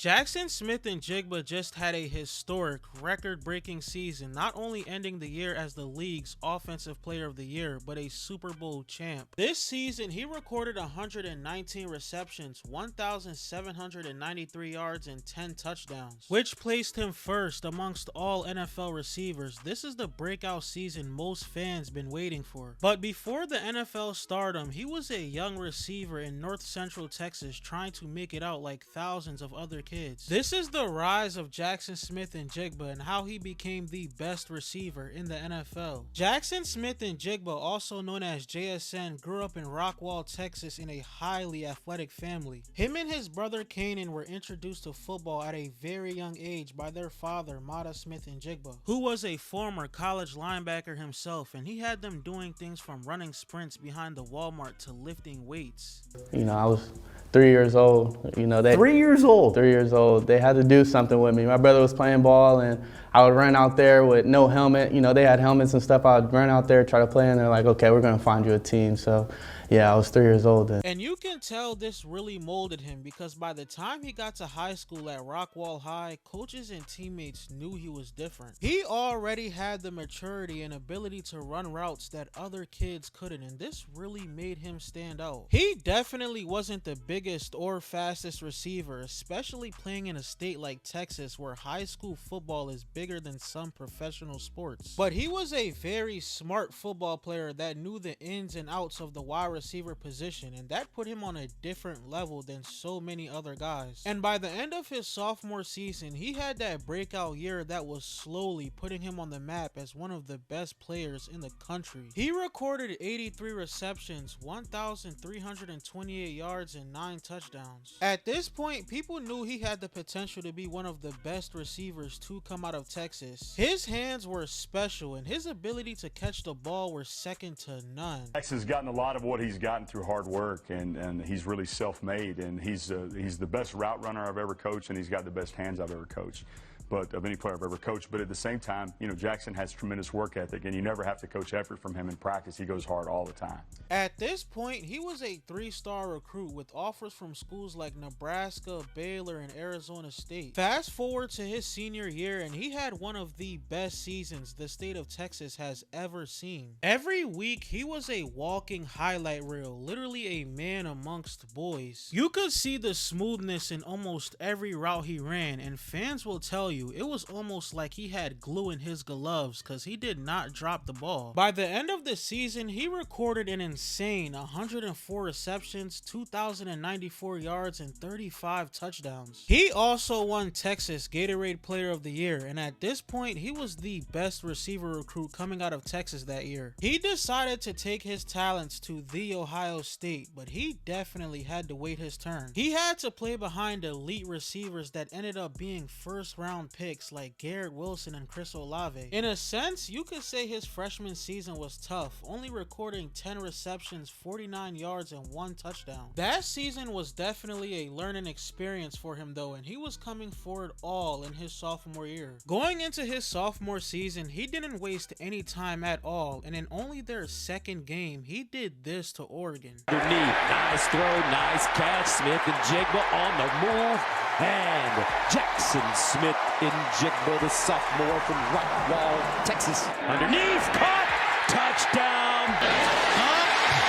Jaxson Smith Njigba just had a historic, record-breaking season, not only ending the year as the league's Offensive Player of the Year, but a Super Bowl champ. This season, he recorded 119 receptions, 1,793 yards, and 10 touchdowns, which placed him first amongst all NFL receivers. This is the breakout season most fans been waiting for. But before the NFL stardom, he was a young receiver in North Central Texas trying to make it out like thousands of other kids. This is the rise of Jaxson Smith Njigba and how he became the best receiver in the NFL. Jaxson Smith Njigba, also known as JSN, grew up in Rockwall, Texas in a highly athletic family. Him and his brother Kanan were introduced to football at a very young age by their father, Mata Smith Njigba, who was a former college linebacker himself, and he had them doing things from running sprints behind the Walmart to lifting weights. You know, I was 3 years old. You know, 3 years old? 3 years old. They had to do something with me. My brother was playing ball, and I would run out there with no helmet. You know, they had helmets and stuff. I would run out there, try to play, and they're like, okay, we're going to find you a team. So, yeah, I was 3 years old then. And you can tell this really molded him, because by the time he got to high school at Rockwall High, coaches and teammates knew he was different. He already had the maturity and ability to run routes that other kids couldn't, and this really made him stand out. He definitely wasn't the biggest or fastest receiver, especially playing in a state like Texas where high school football is bigger than some professional sports. But he was a very smart football player that knew the ins and outs of the wide receiver position, and that put him on a different level than so many other guys. And by the end of his sophomore season, he had that breakout year that was slowly putting him on the map as one of the best players in the country. He recorded 83 receptions, 1,328 yards, and 9 touchdowns. At this point, people knew he had the potential to be one of the best receivers to come out of Texas. His hands were special, and his ability to catch the ball were second to none. Jackson's gotten a lot of what he's gotten through hard work, and he's really self-made, and he's the best route runner I've ever coached, and he's got the best hands I've ever coached. But of any player I've ever coached. But at the same time, you know, Jaxson has tremendous work ethic, and you never have to coach effort from him in practice. He goes hard all the time. At this point, he was a 3-star recruit with offers from schools like Nebraska, Baylor, and Arizona State. Fast forward to his senior year, and he had one of the best seasons the state of Texas has ever seen. Every week, he was a walking highlight reel, literally a man amongst boys. You could see the smoothness in almost every route he ran, and fans will tell you it was almost like he had glue in his gloves because he did not drop the ball. By the end of the season, he recorded an insane 104 receptions, 2,094 yards, and 35 touchdowns. He also won Texas Gatorade Player of the Year, and at this point, he was the best receiver recruit coming out of Texas that year. He decided to take his talents to The Ohio State, but he definitely had to wait his turn. He had to play behind elite receivers that ended up being first-round picks like Garrett Wilson and Chris Olave. In a sense, you could say his freshman season was tough, only recording 10 receptions, 49 yards, and 1 touchdown. That season was definitely a learning experience for him though, and he was coming for it all in his sophomore year. Going into his sophomore season, he didn't waste any time at all, and in only their second game, he did this to Oregon. Underneath, nice throw, nice catch. Smith Njigba on the move, and Jaxson Smith Njigba, the sophomore from Rockwall, Texas. Underneath, caught, touchdown.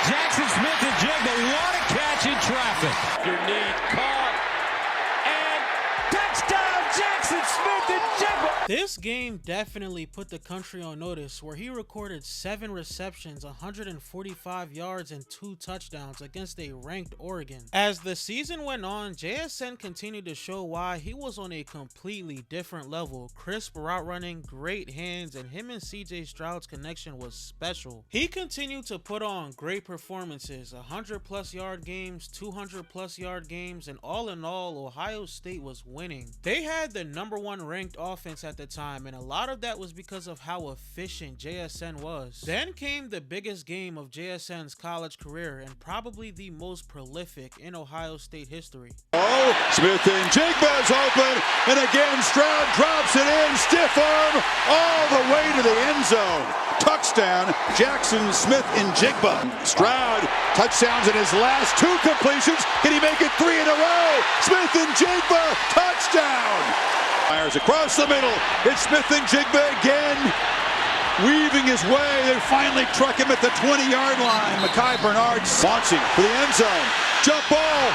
Jaxson Smith Njigba, what a catch in traffic. Underneath, caught, and touchdown, Jaxson Smith Njigba. This game definitely put the country on notice, where he recorded 7 receptions, 145 yards, and 2 touchdowns against a ranked Oregon. As the season went on, JSN continued to show why he was on a completely different level. Crisp route running, great hands, and him and CJ Stroud's connection was special. He continued to put on great performances, 100+ yard games, 200+ yard games, and all in all, Ohio State was winning. They had the #1 ranked offense at the time, and a lot of that was because of how efficient JSN was. Then came the biggest game of JSN's college career, and probably the most prolific in Ohio State history. Oh, Smith Njigba's open. And again, Stroud drops it in, stiff arm, all the way to the end zone. Touchdown, Jaxson Smith Njigba. Stroud, touchdowns in his last 2 completions. Can he make it 3 in a row? Smith Njigba, touchdown. Fires across the middle. It's Smith Njigba again, weaving his way. They finally truck him at the 20-yard line. Mekhi Bernard launching for the end zone. Jump ball.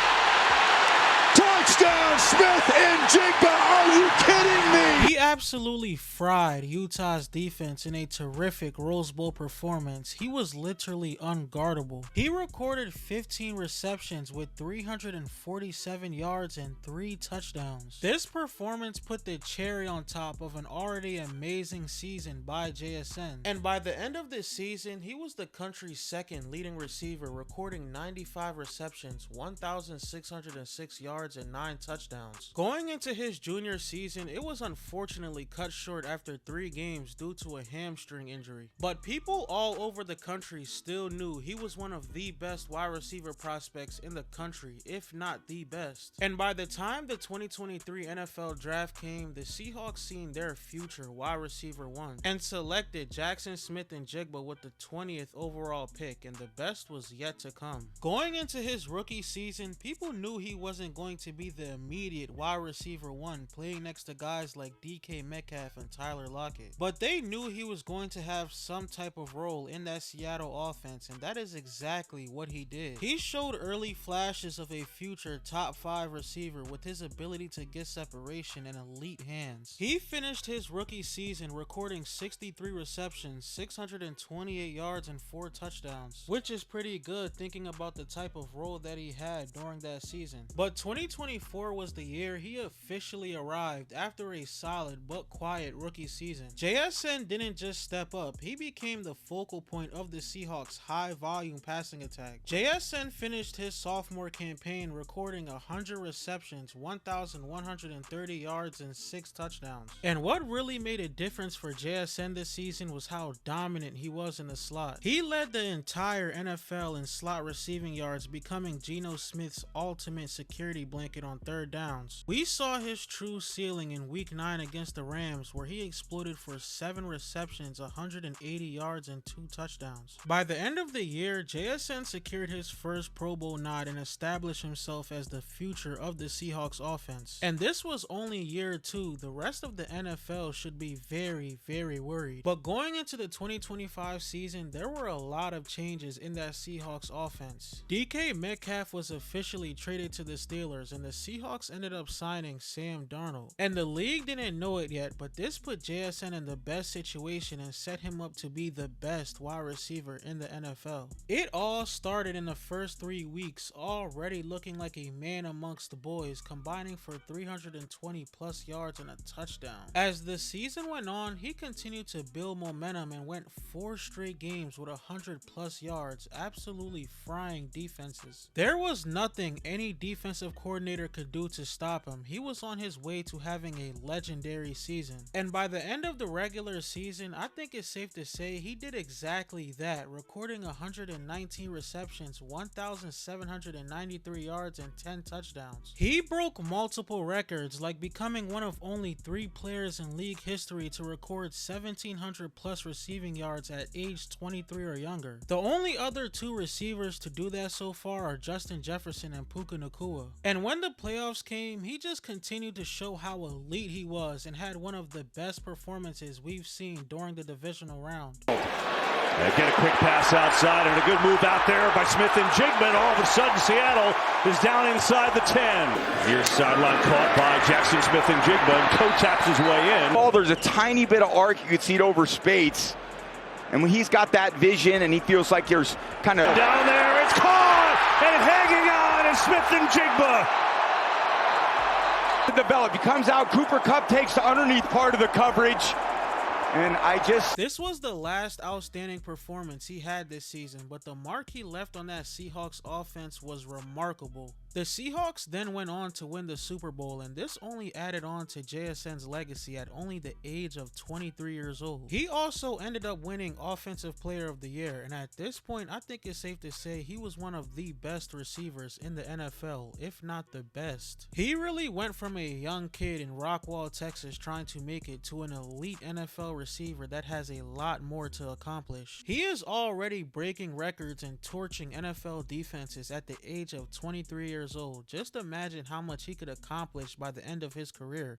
Touchdown, Smith Njigba. Are you kidding me? He absolutely fried Utah's defense in a terrific Rose Bowl performance. He was literally unguardable. He recorded 15 receptions with 347 yards and 3 touchdowns. This performance put the cherry on top of an already amazing season by JSN. And by the end of this season, he was the country's second leading receiver, recording 95 receptions, 1,606 yards, and 9 touchdowns. Going into his junior season, it was unfortunately cut short after 3 games due to a hamstring injury. But people all over the country still knew he was one of the best wide receiver prospects in the country, if not the best. And by the time the 2023 NFL draft came, the Seahawks seen their future wide receiver 1 and selected Jaxson Smith Njigba with the 20th overall pick, and the best was yet to come. Going into his rookie season, people knew he wasn't going to be the immediate wide receiver 1 playing next to guys like DK Metcalf and Tyler Lockett, but they knew he was going to have some type of role in that Seattle offense, and that is exactly what he did. He showed early flashes of a future top 5 receiver with his ability to get separation and elite hands. He finished his rookie season recording 63 receptions, 628 yards, and 4 touchdowns, which is pretty good thinking about the type of role that he had during that season. But 2024 was the year he officially arrived after a solid but quiet rookie season. JSN didn't just step up, he became the focal point of the Seahawks' high volume passing attack. JSN finished his sophomore campaign recording 100 receptions, 1,130 yards, and 6 touchdowns. And what really made a difference for JSN this season was how dominant he was in the slot. He led the entire NFL in slot receiving yards, becoming Geno Smith's ultimate security blanket on 3rd downs. We saw his true ceiling in week 9 against the Rams, where he exploded for 7 receptions, 180 yards, and 2 touchdowns. By the end of the year, JSN secured his first Pro Bowl nod and established himself as the future of the Seahawks offense. And this was only year 2. The rest of the NFL should be very, very worried. But going into the 2025 season, there were a lot of changes in that Seahawks offense. DK Metcalf was officially traded to the Steelers, and the Seahawks ended up signing Sam Darnold. And the league didn't know it yet, but this put JSN in the best situation and set him up to be the best wide receiver in the NFL. It all started in the first 3 weeks, already looking like a man amongst the boys, combining for 320 plus yards and a touchdown. As the season went on, he continued to build momentum and went 4 straight games with 100 plus yards, absolutely frying defenses. There was nothing any defensive coordinator could do to stop him. He was on his way to having a legendary season. And by the end of the regular season, I think it's safe to say he did exactly that, recording 119 receptions, 1,793 yards, and 10 touchdowns. He broke multiple records, like becoming one of only 3 players in league history to record 1,700 plus receiving yards at age 23 or younger. The only other 2 receivers to do that so far are Justin Jefferson and Puka Nacua. And when the playoffs came, he just continued to show how elite he was and had one of the best performances we've seen during the divisional round. They get a quick pass outside and a good move out there by Smith Njigba, and all of a sudden Seattle is down inside the 10. Near sideline caught by Jaxson Smith Njigba, and toe-taps his way in. Oh, there's a tiny bit of arc. You can see it over Spates. And when he's got that vision and he feels like there's kind of... Down there, it's caught! And hanging on is Smith Njigba. Develop. He comes out, Cooper Kupp takes the underneath part of the coverage. And This was the last outstanding performance he had this season, but the mark he left on that Seahawks offense was remarkable. The Seahawks then went on to win the Super Bowl, and this only added on to JSN's legacy at only the age of 23 years old. He also ended up winning Offensive Player of the Year, and at this point, I think it's safe to say he was one of the best receivers in the NFL, if not the best. He really went from a young kid in Rockwall, Texas, trying to make it to an elite NFL receiver that has a lot more to accomplish. He is already breaking records and torching NFL defenses at the age of 23 years old. Just imagine how much he could accomplish by the end of his career.